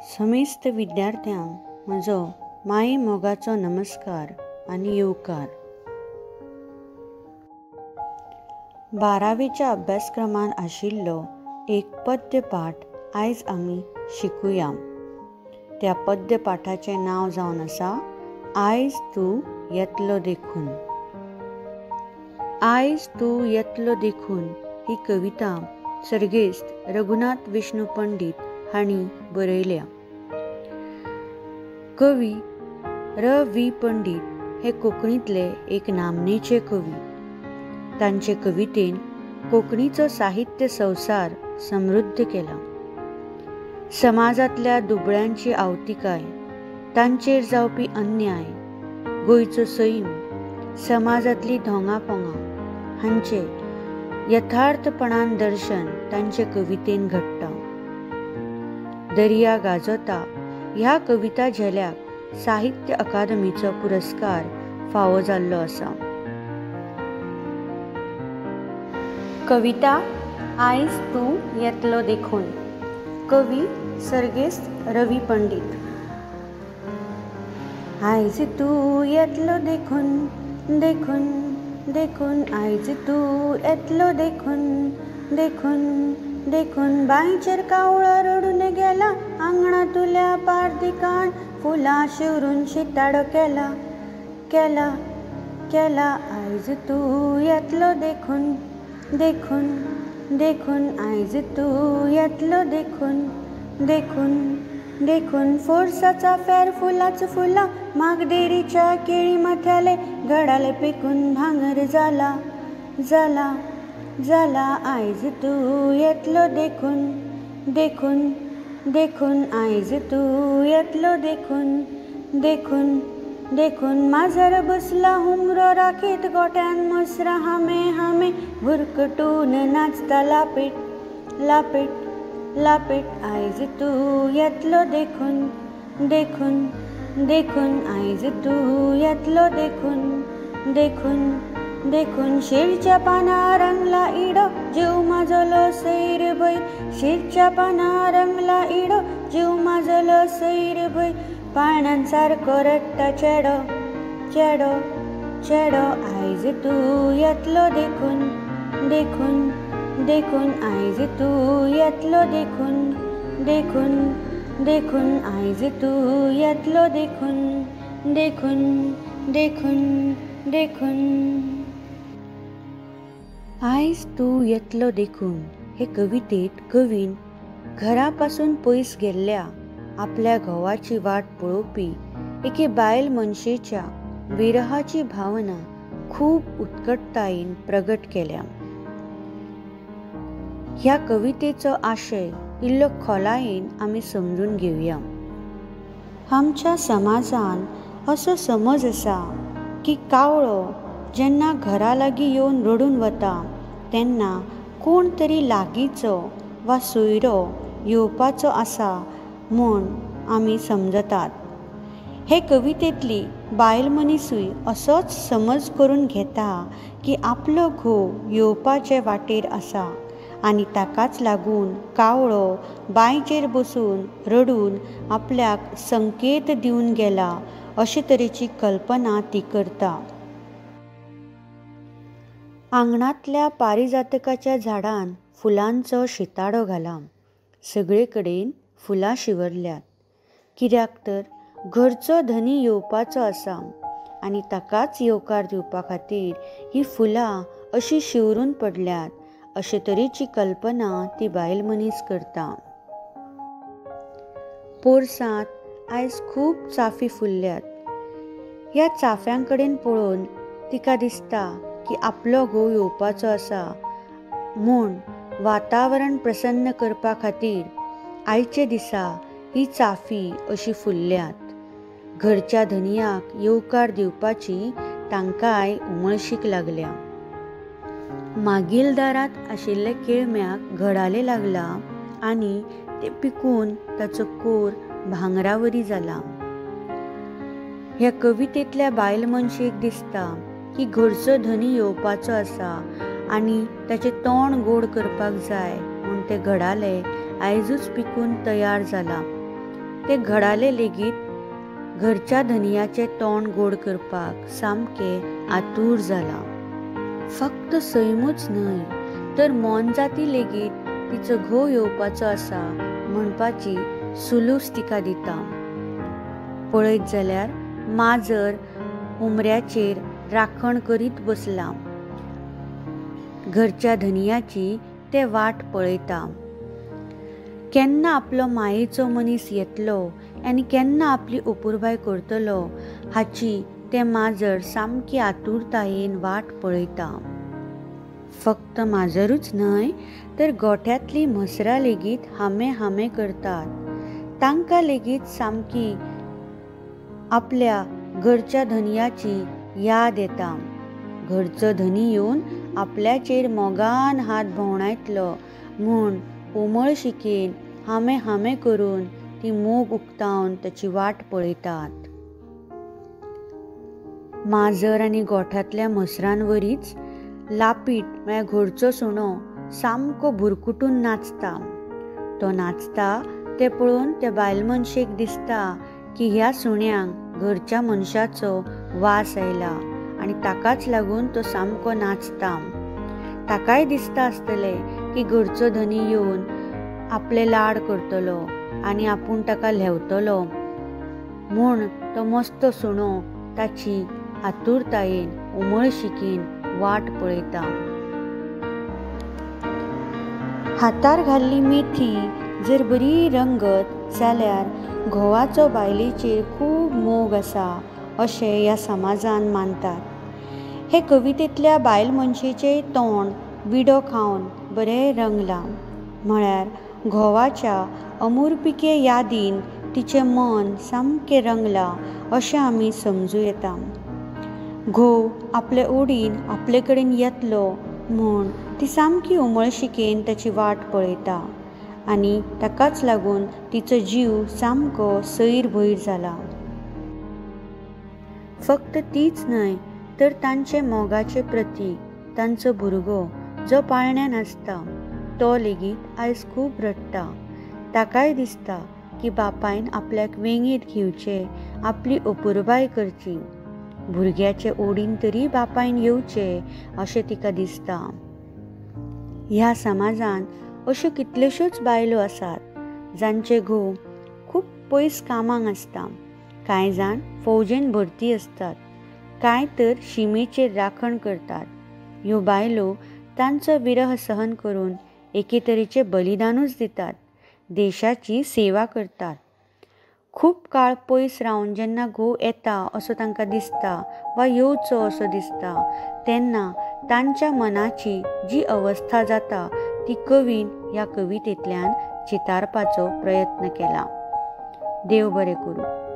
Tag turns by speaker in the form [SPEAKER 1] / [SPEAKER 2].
[SPEAKER 1] समेस्त विद्यार्थ्यांक म्हजो माये मोगाचो नमस्कार आनी येवकार। 12वेच्या अभ्यासक्रमान आशिल्लो एक पद्यपाठ आयज आमी शिकुया। त्या पद्यपाठाचें नांव जावन आसा आयज तूं येतलो देखून। आयज तूं येतलो देखून ही कविता सर्गेस्त रघुनाथ विष्णू पंडित हांणी बरयल्या। कवी र.वी. पंडित हे कोंकणीतले एक नामनेचे कवी। तांचे कवितेन कोंकणीचो साहित्य संवसार समृद्ध केला। समाजांतल्या दुबळ्यांची आवतिकाय, तांचेर जावपी अन्याय, गोंयचो सैम, समाजांतली धोंगापोंगा हांचे यथार्थपणान दर्शन तांचे कवितेन घडटा। दर्या गाजोता ह्या कविता झेल्याक साहित्य अकादमीचो पुरस्कार फावो जाल्लो आसा। कविता आयज तूं येतलो देखून। कवी सर्गेस्त र.वी. पंडित। आयज तूं येतलो देखून, देखून, देखून, आयज तूं येतलो देखून, देखून, देखून, बांयचेर कावळो रडून गेला, आंगणांतल्या पारदिकान फुलां शिवरून शिताडो केला, केला, केला। आयज तूं येतलो देखून, देखून, देखून, आयज तूं येतलो देखून, देखून, देखून, फोर्साचा फेर फुलाच फुला, मागदेरीच्या केळी माथ्याले घडाले पिकून भांगर जाला, जाला, जाला। आयज तूं येतलो देखून, देखून, देखून, आयज तूं येतलो देखून, देखून, देखून, माजर बसला हुमरो राखीत, गोठ्यान मसरा हामे हामे भुरकटून नाचता लापीट, लापीट, लापीट। आयज तूं येतलो देखून, देखून, देखून, आयज तूं येतलो देखून, देखून, देखून, शिरच्या पानार रंगला इडो, जीव माजलो सैर भयर, शिरच्या पानार रंगला इडो, जीव माजलो सैर भयर, पाळण्यांसारको रडटा चेडो, चेडो, चेडो। आयज तूं येतलो देखून, देखून, देखून, आयज तूं येतलो देखून, देखून, देखून, आयज तूं येतलो देखून, देखून, देखून, देखून। आयज तूं येतलो देखून हे कवितेत कवीन घरा पासून पयस गेल्ल्या आपल्या घोवाची वाट पळोवपी एके बायल मनशेच्या विरहाची भावना खूब उत्कटतायेन प्रगट केल्या। ह्या कवितेचो आशय इल्लो खोलायेन आमी समजून घेवया। आमच्या समाजान असो समज आसा की कावळो जेन्ना घरा लागीं येवन रडून वता तेन्ना कोण तरी लागींचो वा सोयरो येवपाचो आसा म्हूण आमी समजतात। हे कवितेंतली बायल मनीसूय असोच समज करून घेता की आपलो घोव येवपाचे वाटेर आसा आनी ताकाच लागून कावळो बांयचेर बसून रडून आपल्याक संकेत दिवन गेला अशे तरेची कल्पना ती करता। आंगणांतल्या पारिजातकाच्या झाडान फुलांचो शिताडो घाला, सगळे कडेन फुलां शिवरल्यात, कित्याक तर घरचो धनी येवपाचो आसा आनी ताकाच येवकार दिवपा खातीर ही फुलां अशी शिवरून पडल्यात अशे तरेची कल्पना ती बायल मनीस करता। पोरसांत आयज खूब चाफी फुल्ल्यात। ह्या चाफ्यां कडेन पळोवन तिका दिसता की आपलो घोव येवपाचो आसा म्हूण वातावरण प्रसन्न करपा खातीर आयचे दिसा ही चाफी अशी फुल्ल्यात। घरच्या धनयाक येवकार दिवपाची तांकांय उमळशीक लागल्या। मागील दारांत आशिल्ले केळम्याक घडाले लागला आनी ते पिकून ताचो कोर भांगरावरी जाला। ह्या कवितेंतल्या बायल मनशेक दिसता की घरचो धनी येवपाचो आसा आनी ताचें तोंड गोड करपाक जाय म्हूण तें घडालें आयजूच पिकून तयार जाला। ते घडाले लेगीत घरच्या धनयाचे तोंड गोड करपाक सामके आतूर जाला. फक्त सैमूच न्हय तर मोन जाती लेगीत तिचो घोव येवपाचो आसा म्हणपाची सुलूस तिका दिता. पळयत जाल्यार माजर उमऱ्याचेर राखण करीत बसला. घरच्या धनयाची ते वाट पळयता. केन्ना आपलो मायेचो मनीस येतलो आनी केन्ना आपली अपुरबाय करतलो हाची ते माजर सामकी आतुरतायेन वाट पळयता. फक्त माजरूच न्हय तर गोठ्यांतली म्हसरां लेगीत हामे हामे करतात. तांकां लेगीत सामकी आपल्या घरच्या धनयाची याद येता. घरचो धनी येवन आपल्याचेर मोगान हात भोंवडायतलो म्हूण उमळशिकेन हामे हामे करून ती मोग उक्तावन ताची वाट पळयतात. माजर आनी गोठ्यांतल्या म्हसरांवरीच लापीट म्हळ्यार घरचो सुणो सामको भुरकुटून नाचता. तो नाचता ते पळोवन त्या बायल मनशेक दिसता की ह्या सुण्यांक घरच्या मनशाचो वास आयला आनी ताकाच लागून तो सामको नाचता. ताकाय दिसता आसतलें की घरचो धनी येवन आपले लाड करतलो आनी आपूण ताका ल्हेवतलो म्हूण तो मस्तो सुणो ताची आतुरतायेन उमळशिकेन वाट पळयता. हातार घाल्ली मेथी जर बरी रंगत जाल्यार घोवाचो बायलेचेर खूब मोग आसा अशें ह्या समाजान मानतात. हे कवितेंतल्या बायल मनशेचें तोंड विडो खावन बरें रंगलां. म्हळ्यार घोवाच्या अमुरपिके यादीन तिचें मन सामकें रंगलां अशें आमी समजूं येता. घोव आपले ओडीन आपले कडेन येतलो म्हूण ती सामकी उमळशिकेन ताची वाट पळयता आनी ताकाच लागून तिचो जीव सामको सैर भैर जाला. फक्त तीच न्हय तर तांचे मोगाचे प्रतीक तांचो भुरगो जो पाळण्यांत आसता तो लेगीत आयज खूब रडटा. ताकाय दिसता की बापायन आपल्याक वेंगीत घेवचे, आपली अपुरबाय करची. भुरग्याचे ओडीन तरी बापायन येवचे अशें तिका दिसता. ह्या समाजान अश्यो कितल्योश्योच बायलो आसात जांचे घोव खूब पयस कामाक आसता. कांय जाण फौजेन भरती असतात, कांय तर शिमेचेर राखण करतात. ह्यो बायलो तांचो विरह सहन करून एके तरेचे बलिदानूच दितात, देशाची सेवा करतात. खूब काळ पयस रावन जेन्ना घोव येता असो तांकां दिसता वा येवचो असो दिसता तेन्ना तांच्या मनाची जी अवस्था जाता ती कवीन ह्या कवितेंतल्यान चितारपाचो प्रयत्न केला. देव बरें करूं.